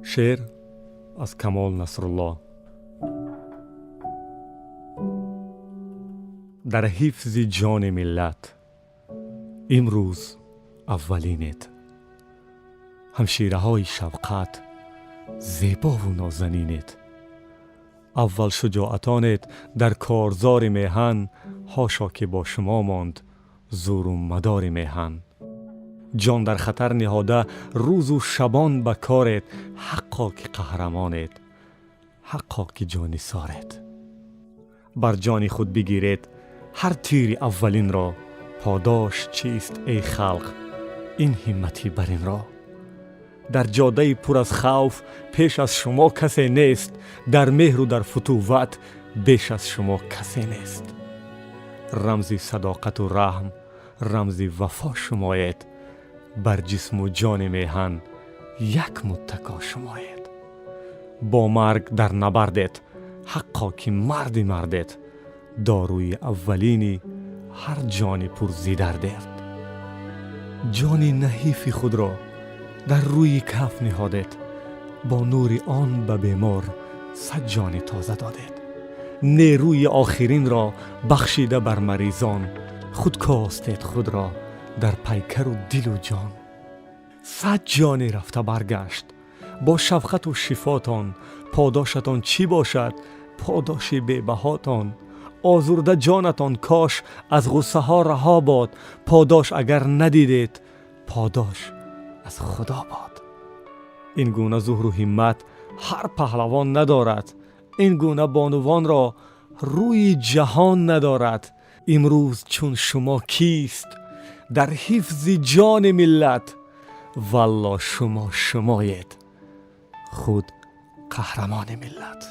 شعر از کمال نصرالله. در حفظ جان ملت امروز اولینت، همشیره های شفقت زیبا و نازنینت. اول شجاعتانت در کارزار میهن، حاشا که با شما ماند زور و مدار میهن. جان در خطر نهاده روز و شبان به کارت، حقا که قهرمانت، حقا که جان سارت. بر جان خود بگیرید هر تیر اولین را، پاداش چیست ای خلق این همتی برین را. در جاده پر از خوف پیش از شما کسی نیست، در مهر و در فتوت بیش از شما کسی نیست. رمز صداقت و رحم رمز وفا شمایید، بر جسم و جان میهن یک متکا شمایید. با مرگ در نبردت، حقا که مردت، داروی اولینی هر جان پر زیدر درد. جان نحیف خود را در روی کف نهادید، با نور آن به بیمار صد جان تازه دادید. نیروی آخرین را بخشیده بر مریضان، خود کاستید خود را در پیکر و دل و جان. صد جان رفته برگشت با شفقت و شفاتان، پاداشتان چی باشد پاداش بی بهاتان. آزرده جانتان کاش از غصه ها رها باد، پاداش اگر ندیدید پاداش از خدا باد. این گونه زهر و همت هر پهلوان ندارد، این گونه بانوان را روی جهان ندارد. امروز چون شما کیست در حفظ جان ملت، والله شما شمایید خود قهرمان ملت.